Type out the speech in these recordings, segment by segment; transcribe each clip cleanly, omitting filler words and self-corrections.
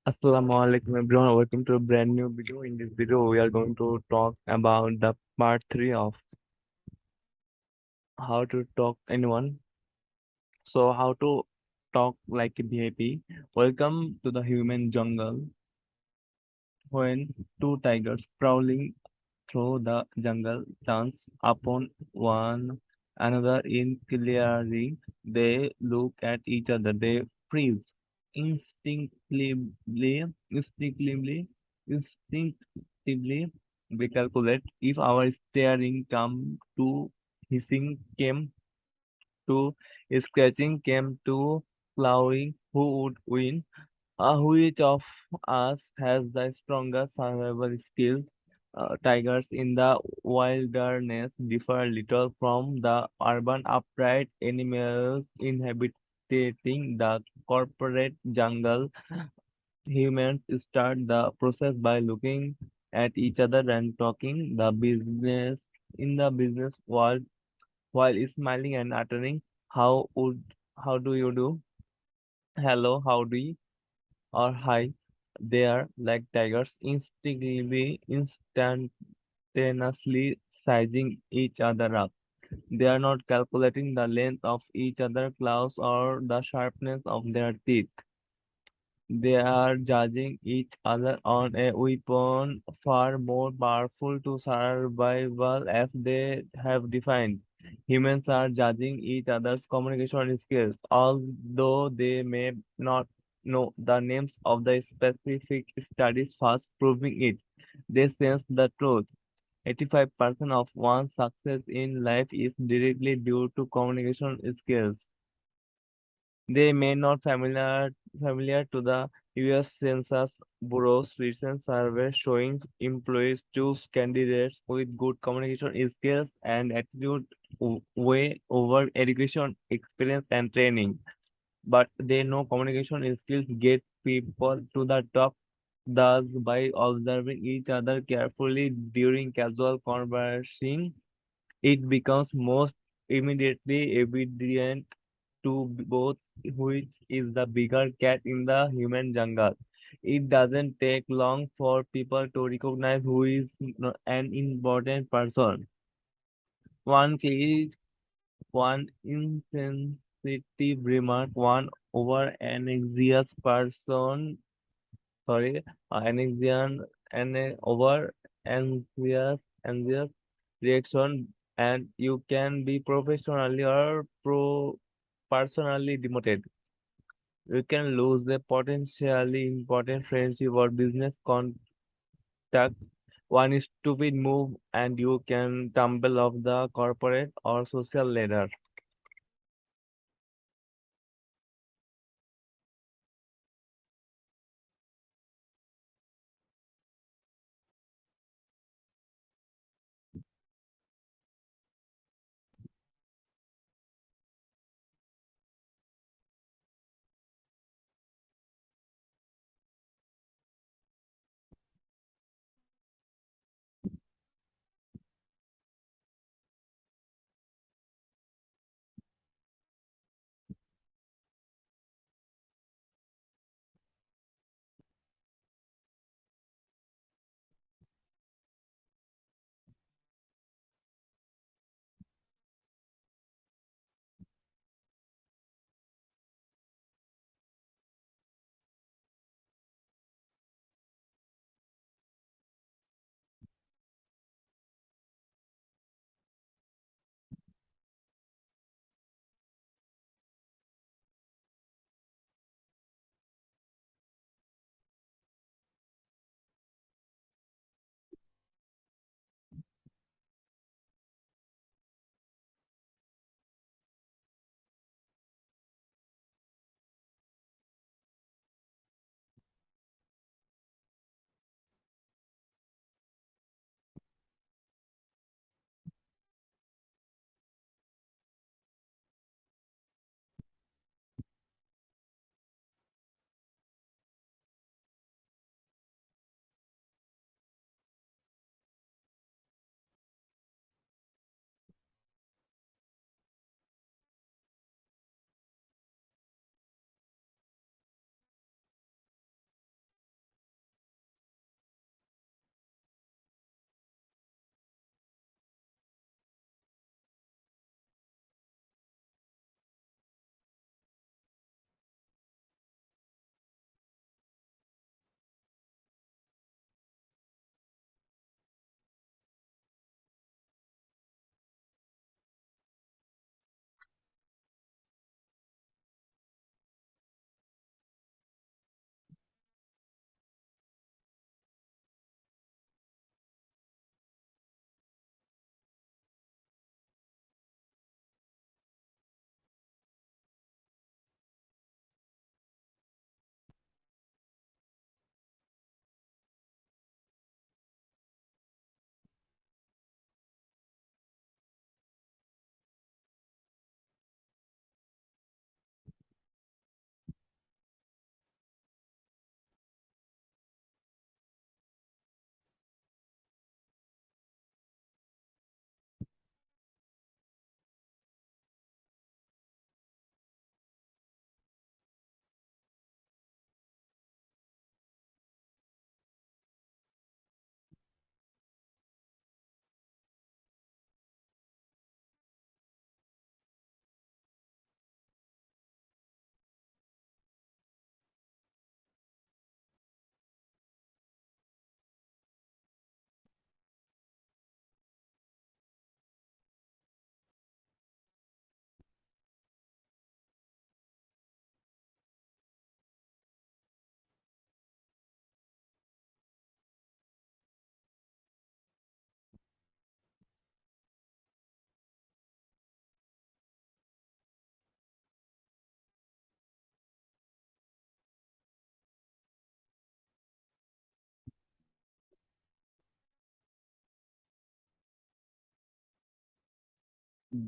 Assalamu alaikum everyone. Welcome to a brand new video. In this video, we are going to talk about the part 3 of how to talk anyone. So, how to talk like a VIP. Welcome to the human jungle. When two tigers prowling through the jungle chance upon one another in clearing, they look at each other. They freeze instinctively, instinctively. We calculate if our staring come to hissing came to scratching came to clawing, who would win? Which of us has the strongest survival skills? Tigers in the wilderness differ little from the urban upright animals inhabiting the corporate jungle. Humans start the process by looking at each other and talking the business in the business world while smiling and uttering how do you do? Hello, how do you? Or high, they are like tigers, instantaneously sizing each other up. They are not calculating the length of each other's claws or the sharpness of their teeth. They are judging each other on a weapon far more powerful to survival as they have defined. Humans are judging each other's communication skills, although they may not know the names of the specific studies fast proving it. They sense the truth. 85% of one's success in life is directly due to communication skills. They may not familiar to the US Census Bureau's recent survey showing employees choose candidates with good communication skills and attitude way over education, experience, and training. But they know communication skills get people to the top. Thus, by observing each other carefully during casual conversing, it becomes most immediately evident to both which is the bigger cat in the human jungle. It doesn't take long for people to recognize who is an important person. One click, one insensitive remark, one over an anxious person, sorry, anxious and over anxious reaction, and you can be professionally or personally demoted. You can lose a potentially important friendship or business contact. One stupid move and you can tumble off the corporate or social ladder.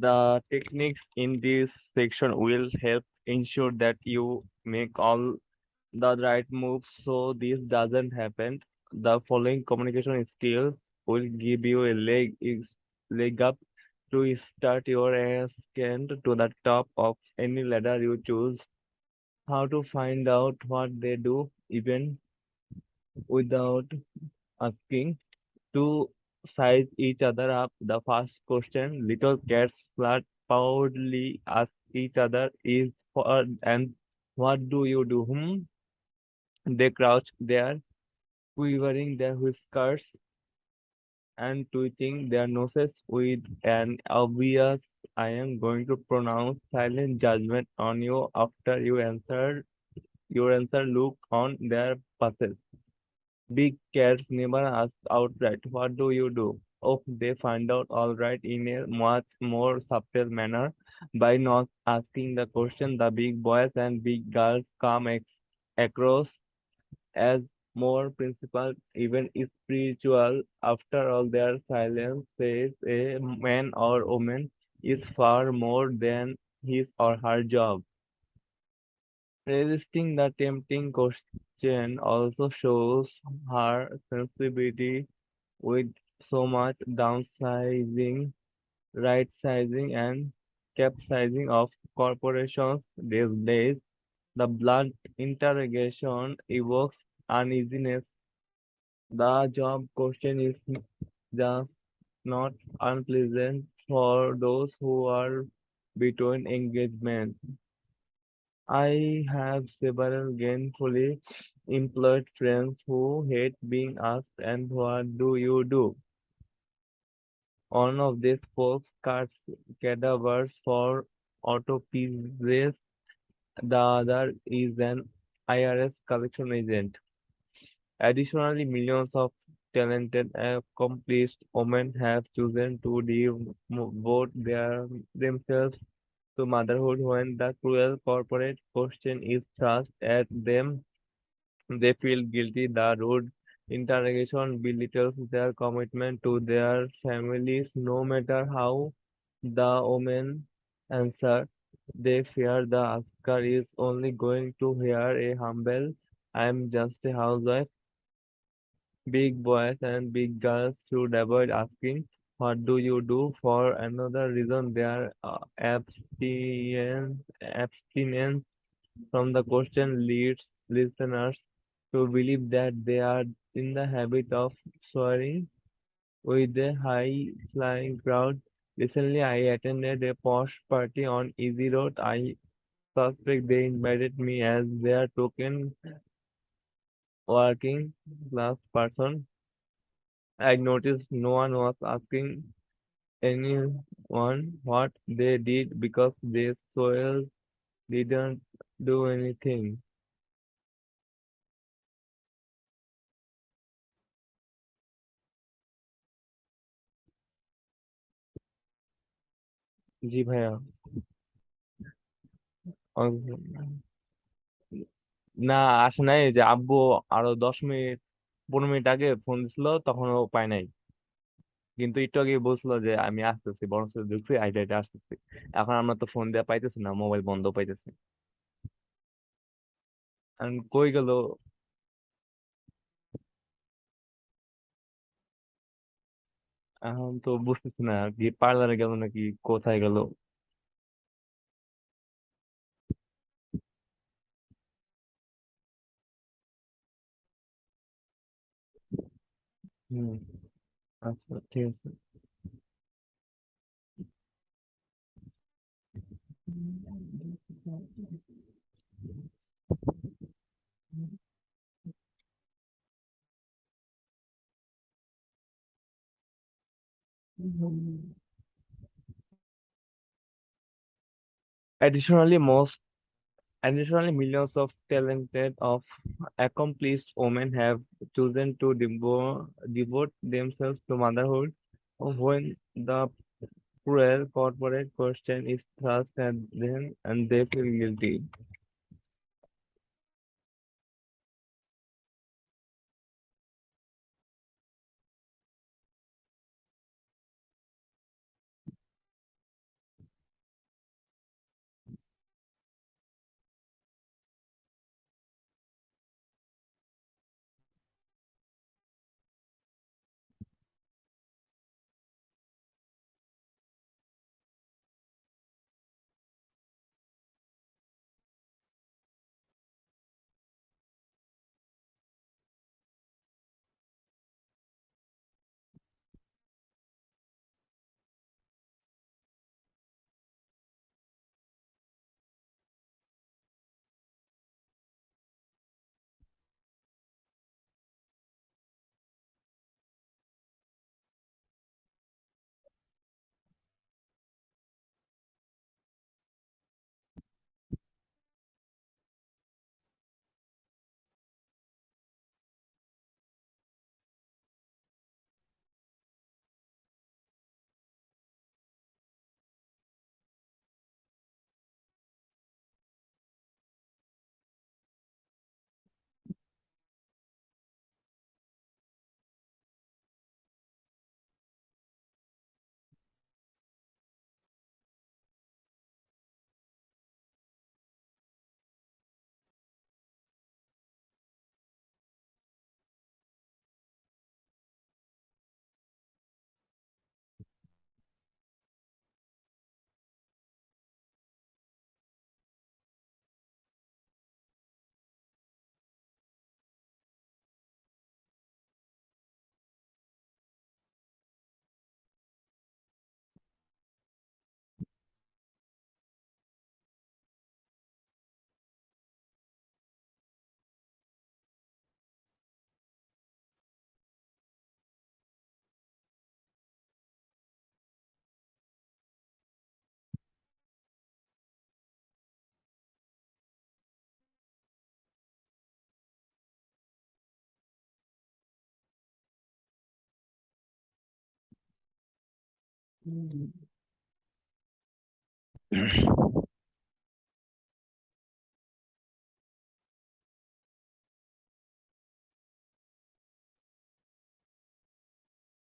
The techniques in this section will help ensure that you make all the right moves so this doesn't happen. The following communication skills will give you a leg up to start your ascent to the top of any ladder you choose. How to find out what they do even without asking. To size each other up. The first question little cats flat proudly ask each other is for and what do you do? They crouch there, quivering their whiskers and twitching their noses with an obvious I am going to pronounce silent judgment on you after your answer look on their faces. Big cats never ask outright, what do you do? Oh, they find out all right in a much more subtle manner. By not asking the question, the big boys and big girls come across as more principled, even spiritual. After all, their silence says a man or woman is far more than his or her job. Resisting the tempting question also shows her sensitivity with so much downsizing, right sizing, and capsizing of corporations these days. The blunt interrogation evokes uneasiness. The job question is just not unpleasant for those who are between engagements. I have several gainfully employed friends who hate being asked, and what do you do? One of these folks cuts cadavers for autopsies, the other is an IRS collection agent. Additionally, millions of talented, accomplished women have chosen to devote themselves to motherhood when the cruel corporate question is thrust at them. They feel guilty. The rude interrogation belittles their commitment to their families, no matter how the women answer. They fear the asker is only going to hear a humble, I'm just a housewife. Big boys and big girls should avoid asking, what do you do? For another reason, their abstinence from the question leads listeners to believe that they are in the habit of soaring with a high-flying crowd. Recently, I attended a posh party on Easy Road. I suspect they invited me as their token working class person. I noticed no one was asking anyone what they did because they soils didn't do anything. জি ভাইয়া না আসে নাই যে আব্বু আরো 10 minute 15 minute আগে phone দিছিল তখন ও পায় নাই কিন্তু একটু আগে বলছিল যে আমি আসতেছি বরং ঢুকছি আইটা আইটা আসতেছি এখন আমরা তো ফোন দেওয়া পাইতেছি না মোবাইল বন্ধ পাইতেছি এখন কই গেল এখন তো বুঝতেছি না কি পার্লারে গেল নাকি কোথায় গেল হম আচ্ছা ঠিক আছে Additionally, most Additionally, millions of talented of accomplished women have chosen to devote themselves to motherhood when the cruel corporate question is thrust at them and they feel guilty.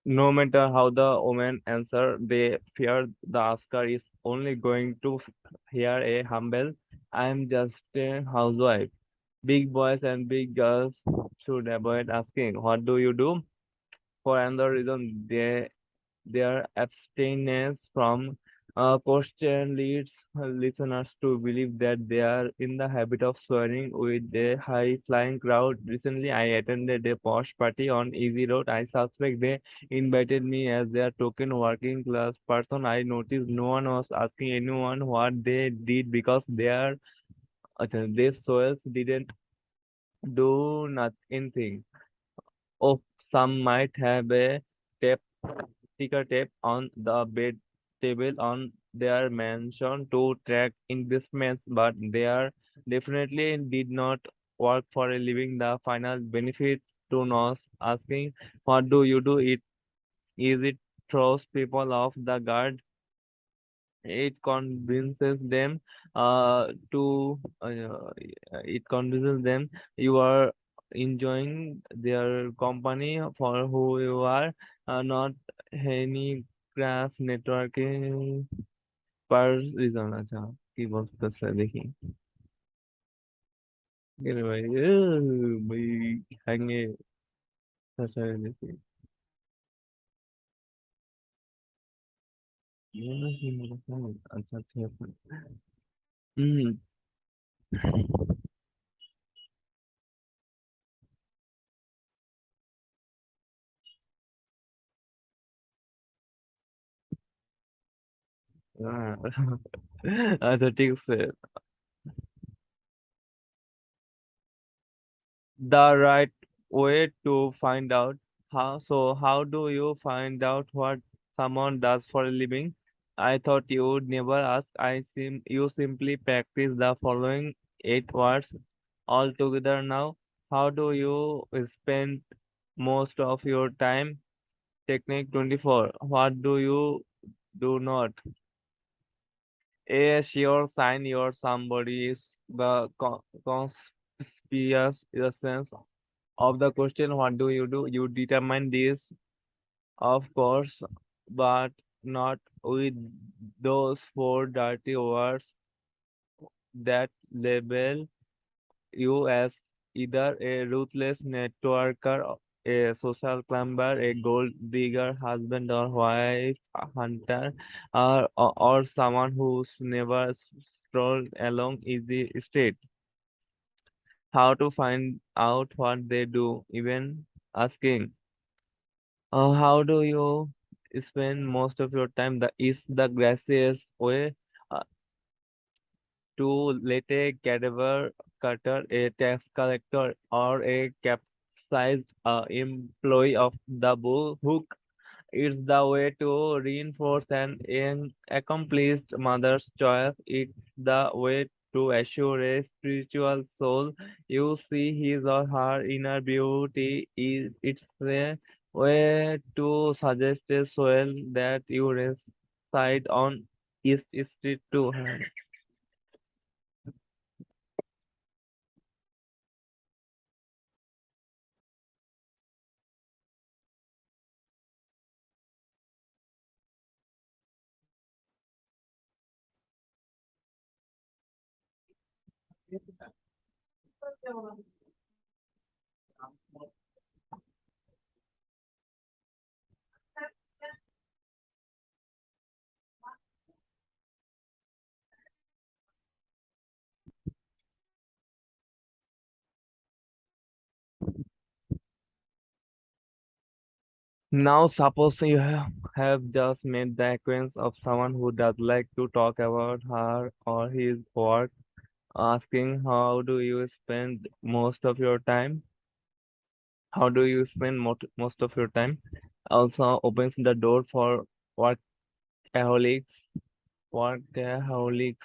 No matter how the women answer, they fear the asker is only going to hear a humble, I am just a housewife. Big boys and big girls should avoid asking, what do you do? For another reason, their abstinence from question leads listeners to believe that they are in the habit of swearing with a high-flying crowd. Recently, I attended a posh party on Easy Road. I suspect they invited me as their token working class person. I noticed no one was asking anyone what they did because their souls didn't do nothing. Oh, some might have a tape sticker tape on the bed table on their mansion to track investments, but they are definitely did not work for a living. The final benefit to not asking what do you do it throws people off the guard. It convinces them it convinces them you are enjoying their company for who you are, not any crash networking per reason. আচ্ছা কি বলতেছে দেখি গেলে ভাই ভাই হ্যাঙ্গে দেখি আচ্ছা ঠিক আছে হুম আচ্ছা ঠিক আছে the right way to find out how do you find out what someone does for a living? I thought you would never ask. You simply practice the following 8 words all together now. How do you spend most of your time? Technique 24. What do you do not? A sure sign your somebody is the conspicuous essence of the question, what do you do? You determine this, of course, but not with those four dirty words that label you as either a ruthless networker, a social climber, a gold digger, husband or wife hunter, or someone who's never strolled along easy street. How to find out what they do, even asking. How do you spend most of your time? The is the gracious way uh, to let a cadaver cutter, a tax collector, or a capsized employee of the bull hook. It's the way to reinforce an accomplished mother's choice. It's the way to assure a spiritual soul you see his or her inner beauty. It's a way to suggest a soul that you reside on East Street to her. Now, suppose you have just made the acquaintance of someone who does like to talk about her or his work, asking how do you spend most of your time? How do you spend most of your time? Also opens the door for workaholics, workaholics,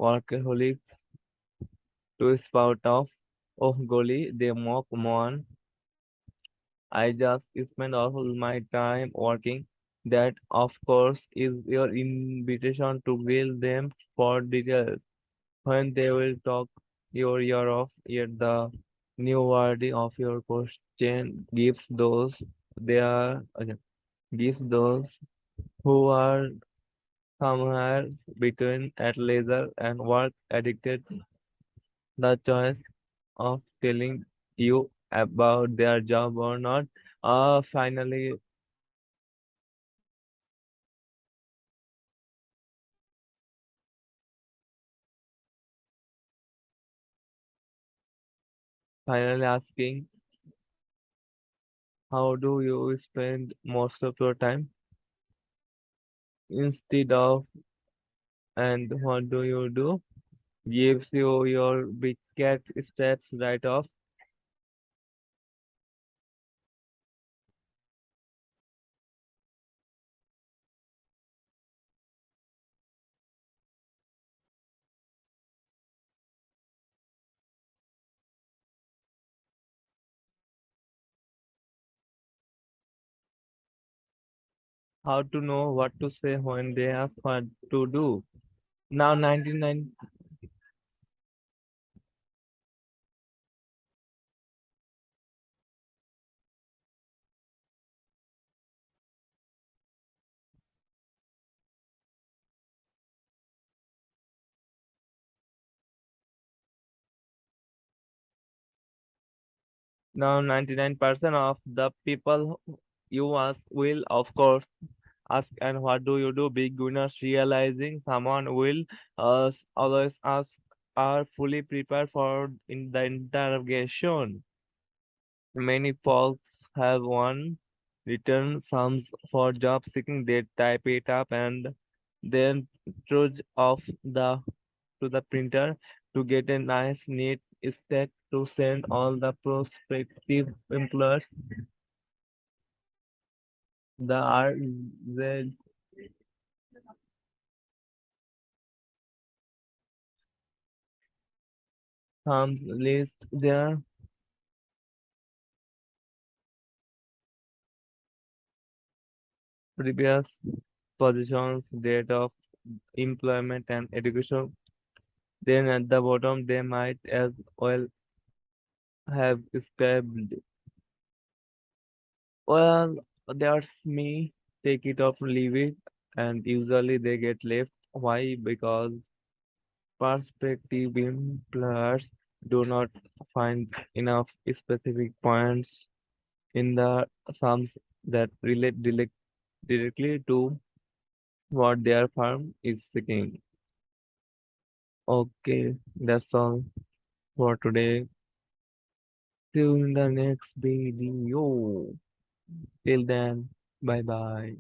workaholics to spout off. Oh golly, they mock one. I just spend all my time working. That, of course, is your invitation to grill them for details. When they will talk your ear off, yet the new wording of your question gives those who are somewhere between at leisure and work addicted the choice of telling you about their job or not. Finally, asking, how do you spend most of your time instead of, and what do you do? Gives you your big cat steps right off. How to know what to say when they ask what to do. Now 99 Now 99% of the people you ask will of course ask, and what do you do? Big winners realizing someone will always ask are fully prepared for in the interrogation. Many folks have one written sums for job seeking. They type it up and then trudge off to the printer to get a nice neat stack to send all the prospective employers. The RZ sums list their previous positions, date of employment, and education. Then at the bottom, they might as well have scribbled, well, that's me, take it or leave it, and usually they get left. Why? Because prospective employers do not find enough specific points in the sums that relate directly to what their firm is seeking. Okay, that's all for today. See you in the next video. Till then, bye bye.